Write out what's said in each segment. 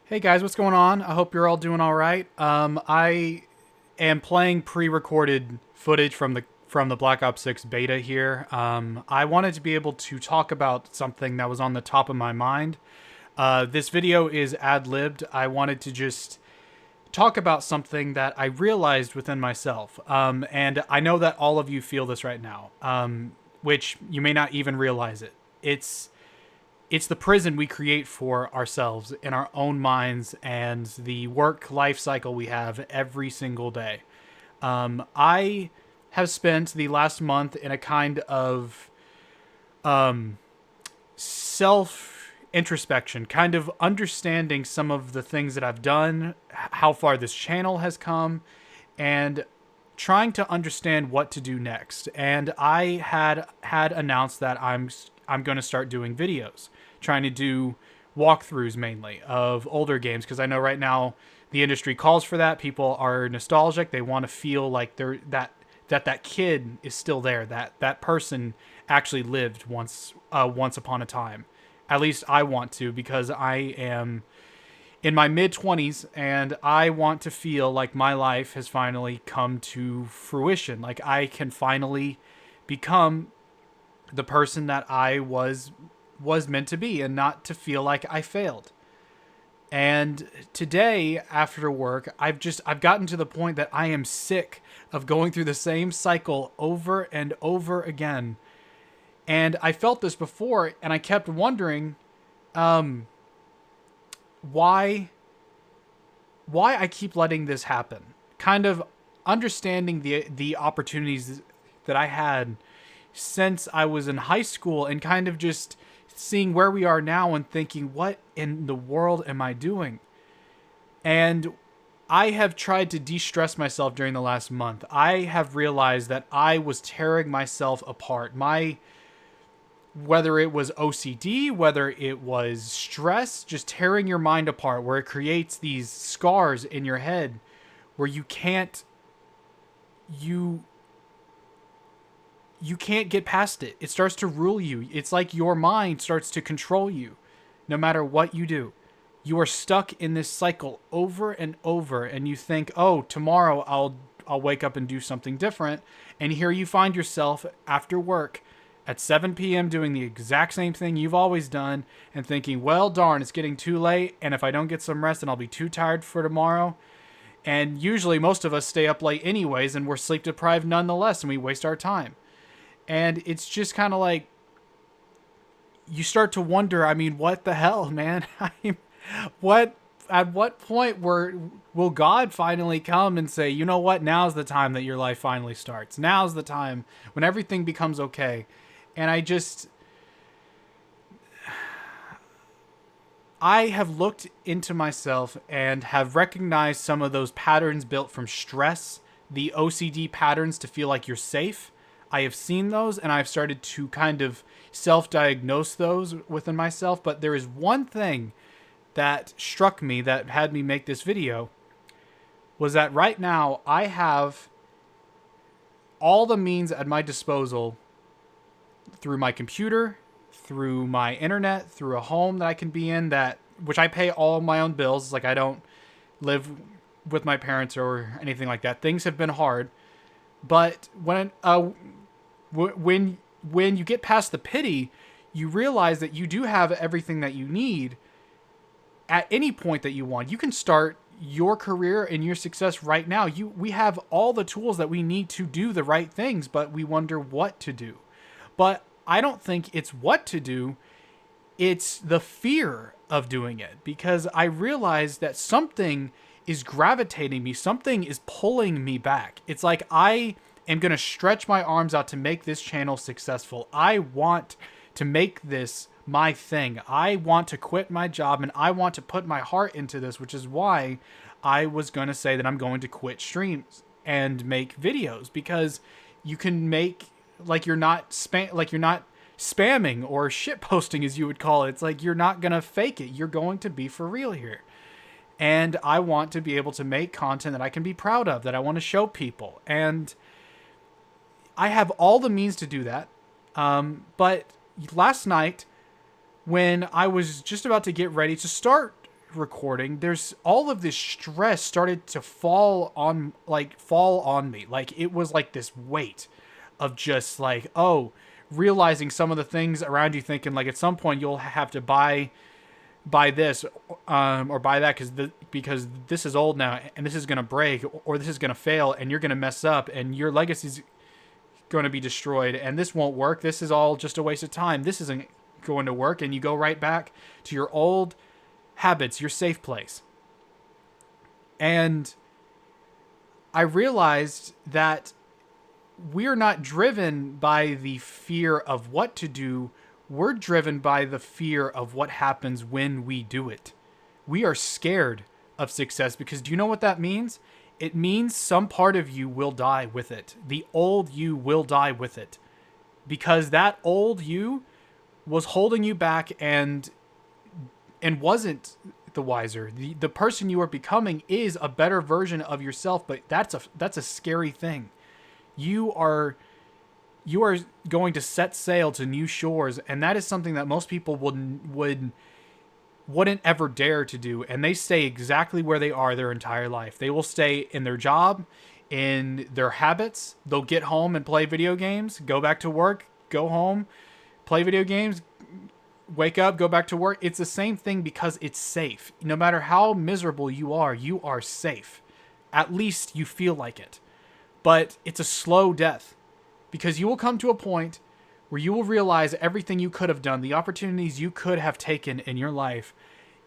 Hey guys, what's going on? I hope you're all doing all right. I am playing pre-recorded footage from the Black Ops 6 beta here. I wanted to be able to talk about something that was on the top of my mind. This video is ad-libbed. I wanted to just talk about something that I realized within myself. And I know that all of you feel this right now, which you may not even realize it. It's the prison we create for ourselves in our own minds and the work life cycle we have every single day. I have spent the last month in a kind of self introspection, kind of understanding some of the things that I've done, how far this channel has come, and trying to understand what to do next. And I had announced that I'm going to start doing videos, trying to do walkthroughs mainly of older games, because I know right now the industry calls for that. People are nostalgic. They want to feel like they're that kid is still there. That person actually lived once upon a time. At least I want to, because I am in my mid 20s and I want to feel like my life has finally come to fruition. Like I can finally become the person that I was meant to be and not to feel like I failed. And today after work, I've gotten to the point that I am sick of going through the same cycle over and over again. And I felt this before and I kept wondering why I keep letting this happen. Kind of understanding the opportunities that I had since I was in high school and kind of just seeing where we are now and thinking, what in the world am I doing? And I have tried to de-stress myself during the last month. I have realized that I was tearing myself apart. Whether it was OCD, whether it was stress, just tearing your mind apart, where it creates these scars in your head where you you can't get past it. It starts to rule you. It's like your mind starts to control you no matter what you do. You are stuck in this cycle over and over, and you think, "Oh, tomorrow I'll wake up and do something different." And here you find yourself after work at 7 p.m. doing the exact same thing you've always done and thinking, "Well, darn, it's getting too late, and if I don't get some rest, then I'll be too tired for tomorrow." And usually most of us stay up late anyways, and we're sleep deprived nonetheless, and we waste our time. And it's just kind of like you start to wonder, I mean, what the hell, man? What at what point will God finally come and say, "You know what? Now's the time that your life finally starts. Now's the time when everything becomes okay." And I have looked into myself and have recognized some of those patterns built from stress, the OCD patterns to feel like you're safe. I have seen those and I've started to kind of self-diagnose those within myself. But there is one thing that struck me that had me make this video, was that right now I have all the means at my disposal through my computer, through my internet, through a home that I can be in, that which I pay all my own bills. Like I don't live with my parents or anything like that. Things have been hard, but when you get past the pity, you realize that you do have everything that you need at any point that you want. You can start your career and your success right now. We have all the tools that we need to do the right things, but we wonder what to do. But I don't think it's what to do. It's the fear of doing it, because I realize that something is gravitating me. Something is pulling me back. It's like I am going to stretch my arms out to make this channel successful. I want to make this my thing. I want to quit my job and I want to put my heart into this, which is why I was going to say that I'm going to quit streams and make videos, because you can make like you're not spamming or shit posting, as you would call it. It's like you're not going to fake it. You're going to be for real here. And I want to be able to make content that I can be proud of, that I want to show people. And I have all the means to do that. But last night, when I was just about to get ready to start recording, there's all of this stress started to fall on me. Like it was like this weight of just like, oh, realizing some of the things around you, thinking like at some point you'll have to buy this or buy that because this is old now and this is going to break or this is going to fail and you're going to mess up and your legacy's going to be destroyed and this won't work. This is all just a waste of time. This isn't going to work, and you go right back to your old habits, your safe place. And I realized that we're not driven by the fear of what to do. We're driven by the fear of what happens when we do it. We are scared of success because do you know what that means? It means some part of you will die with it. The old you will die with it. Because that old you was holding you back and wasn't the wiser. The person you are becoming is a better version of yourself, but that's a scary thing. You are going to set sail to new shores, and that is something that most people wouldn't ever dare to do, and they stay exactly where they are their entire life. They will stay in their job, in their habits. They'll get home and play video games, go back to work, go home, play video games, wake up, go back to work. It's the same thing because it's safe. No matter how miserable you are safe. At least you feel like it. But it's a slow death because you will come to a point where you will realize everything you could have done, the opportunities you could have taken in your life,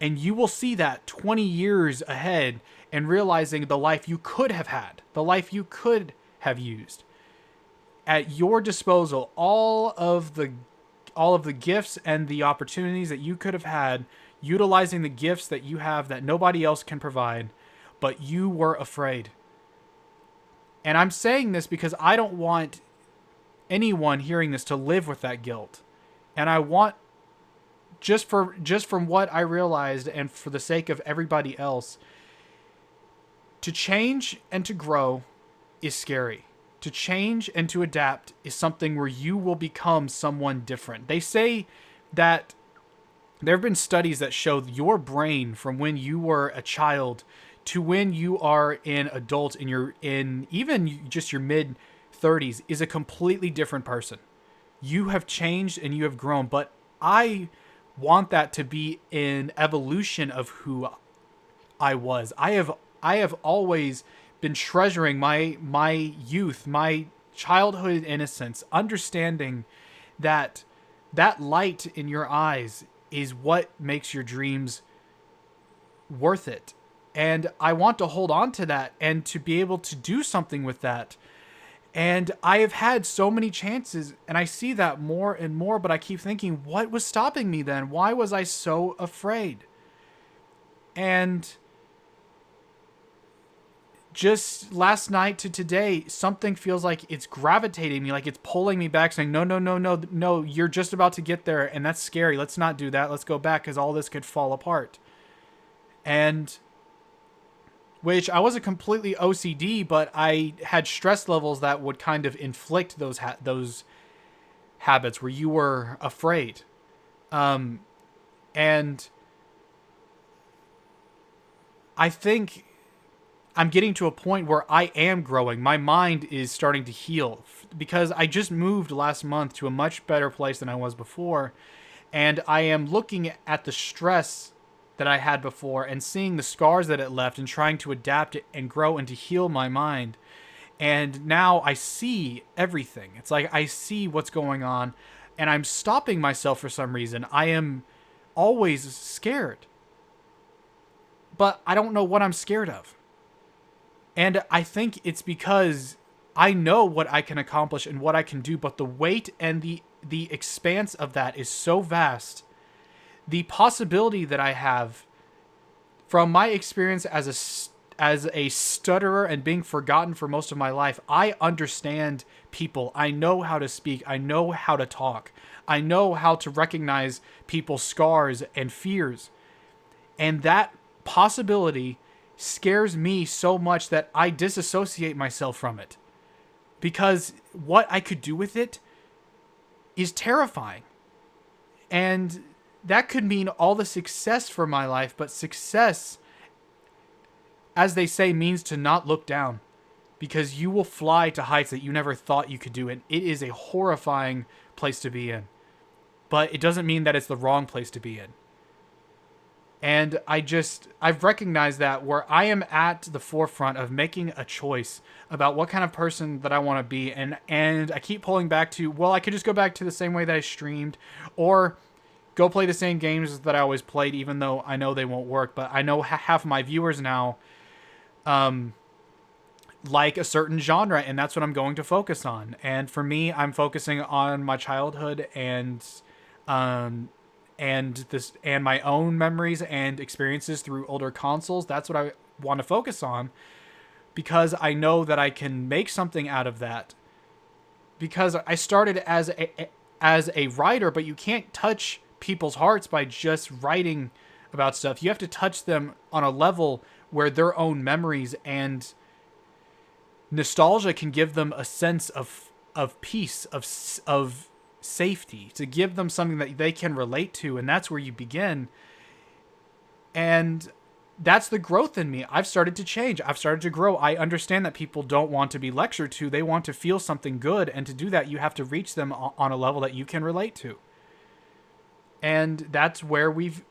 and you will see that 20 years ahead and realizing the life you could have had, the life you could have used. At your disposal, all of the gifts and the opportunities that you could have had, utilizing the gifts that you have that nobody else can provide, but you were afraid. And I'm saying this because I don't want anyone hearing this to live with that guilt. And I want, just from what I realized and for the sake of everybody else, to change and to grow is scary. To change and to adapt is something where you will become someone different. They say that there have been studies that show your brain from when you were a child to when you are an adult in even just your mid 30s is a completely different person. You have changed and you have grown, but I want that to be an evolution of who I was. I have always been treasuring my youth, my childhood innocence, understanding that light in your eyes is what makes your dreams worth it. And I want to hold on to that and to be able to do something with that. And I have had so many chances, and I see that more and more, but I keep thinking, what was stopping me then? Why was I so afraid? And just last night to today, something feels like it's gravitating me, like it's pulling me back, saying, no, you're just about to get there, and that's scary. Let's not do that. Let's go back, because all this could fall apart. And which I wasn't completely OCD, but I had stress levels that would kind of inflict those habits where you were afraid. And I think I'm getting to a point where I am growing. My mind is starting to heal because I just moved last month to a much better place than I was before. And I am looking at the stress that I had before and seeing the scars that it left and trying to adapt it and grow and to heal my mind. And now I see everything. It's like I see what's going on and I'm stopping myself for some reason. I am always scared, but I don't know what I'm scared of. And I think it's because I know what I can accomplish and what I can do, but the weight and the expanse of that is so vast. The possibility that I have from my experience as a stutterer and being forgotten for most of my life, I understand people. I know how to speak. I know how to talk. I know how to recognize people's scars and fears. And that possibility scares me so much that I disassociate myself from it. Because what I could do with it is terrifying. And that could mean all the success for my life, but success, as they say, means to not look down, because you will fly to heights that you never thought you could do. And it is a horrifying place to be in. But it doesn't mean that it's the wrong place to be in. And I've recognized that where I am at the forefront of making a choice about what kind of person that I want to be. And I keep pulling back to, well, I could just go back to the same way that I streamed, or go play the same games that I always played, even though I know they won't work. But I know half of my viewers now like a certain genre, and that's what I'm going to focus on. And for me, I'm focusing on my childhood and my own memories and experiences through older consoles. That's what I want to focus on, because I know that I can make something out of that. Because I started as a writer, but you can't touch people's hearts by just writing about stuff. You have to touch them on a level where their own memories and nostalgia can give them a sense of peace, of safety, to give them something that they can relate to. And that's where you begin. And that's the growth in me. I've started to change. I've started to grow. I understand that people don't want to be lectured to. They want to feel something good. And to do that, you have to reach them on a level that you can relate to. And that's where we've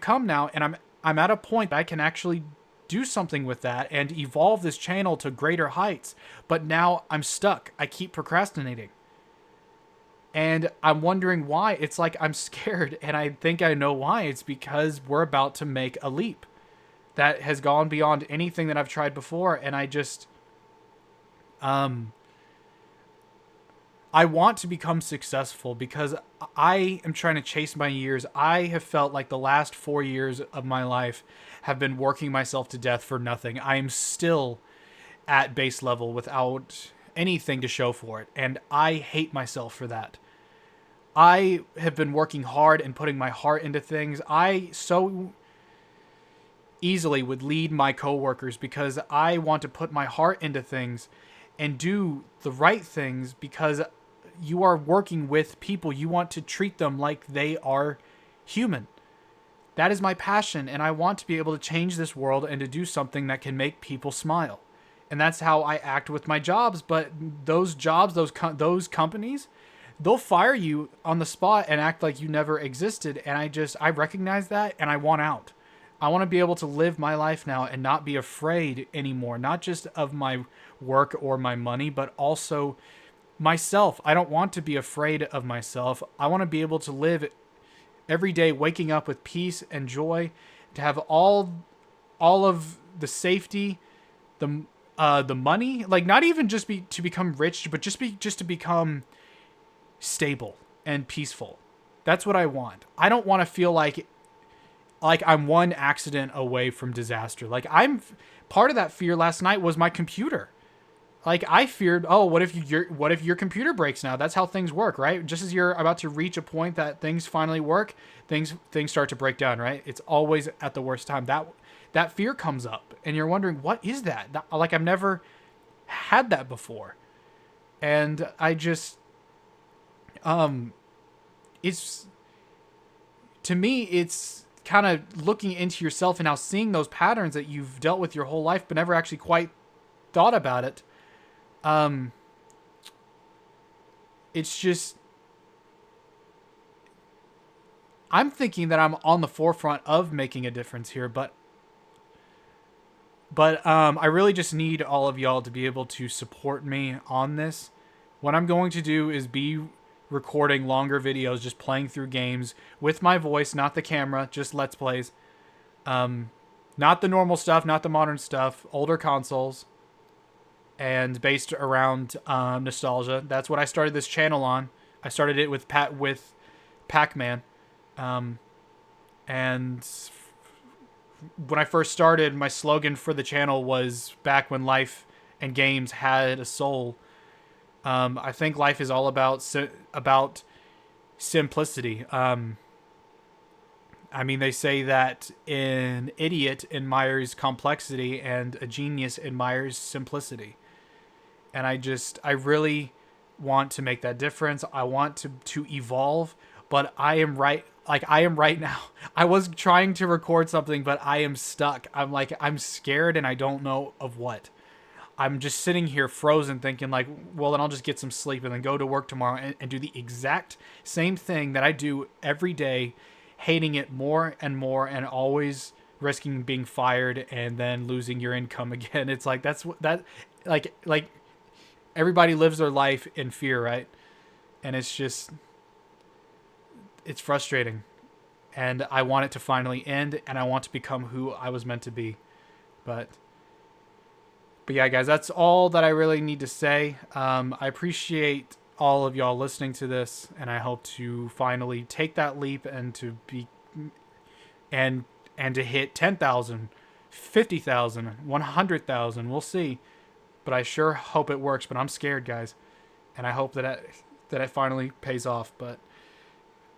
come now. And I'm at a point that I can actually do something with that and evolve this channel to greater heights. But now I'm stuck. I keep procrastinating. And I'm wondering why. It's like I'm scared, and I think I know why. It's because we're about to make a leap that has gone beyond anything that I've tried before. And I just, I want to become successful because I am trying to chase my years. I have felt like the last 4 years of my life have been working myself to death for nothing. I am still at base level without anything to show for it. And I hate myself for that. I have been working hard and putting my heart into things. I so easily would lead my coworkers because I want to put my heart into things and do the right things, because you are working with people. You want to treat them like they are human. That is my passion, and I want to be able to change this world and to do something that can make people smile. And that's how I act with my jobs. But those jobs, those companies, they'll fire you on the spot and act like you never existed. And I recognize that, and I want out. I want to be able to live my life now and not be afraid anymore, not just of my work or my money, but also myself. I don't want to be afraid of myself. I want to be able to live every day waking up with peace and joy, to have all of the safety, the money, like not even just to become rich, but just to become stable and peaceful. That's what I want. I don't want to feel like I'm one accident away from disaster. Like, I'm part of that fear last night was my computer. Like, I feared, oh, what if your computer breaks now? That's how things work, right? Just as you're about to reach a point that things finally work, things start to break down, right? It's always at the worst time. That fear comes up, and you're wondering, what is that? Like, I've never had that before. And I just, it's, to me, it's kind of looking into yourself and now seeing those patterns that you've dealt with your whole life, but never actually quite thought about it. It's just, I'm thinking that I'm on the forefront of making a difference here, but I really just need all of y'all to be able to support me on this. What I'm going to do is be recording longer videos, just playing through games with my voice, not the camera, just Let's Plays. Not the normal stuff, not the modern stuff, older consoles, and based around nostalgia. That's what I started this channel on. I started it with Pac-Man. And when I first started, my slogan for the channel was back when life and games had a soul. I think life is all about simplicity. I mean, they say that an idiot admires complexity and a genius admires simplicity. And I really want to make that difference. I want to evolve, but I am right. Like I am right now. I was trying to record something, but I am stuck. I'm scared and I don't know of what. I'm just sitting here frozen thinking like, well, then I'll just get some sleep and then go to work tomorrow and do the exact same thing that I do every day, hating it more and more and always risking being fired and then losing your income again. It's like that's what that like everybody lives their life in fear, right? And it's just it's frustrating. And I want it to finally end and I want to become who I was meant to be. But yeah, guys, that's all that I really need to say. I appreciate all of y'all listening to this, and I hope to finally take that leap and to be and to hit 10,000, 50,000, 100,000. We'll see, but I sure hope it works. But I'm scared, guys, and I hope that it finally pays off. But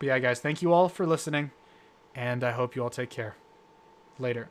yeah, guys, thank you all for listening, and I hope you all take care. Later.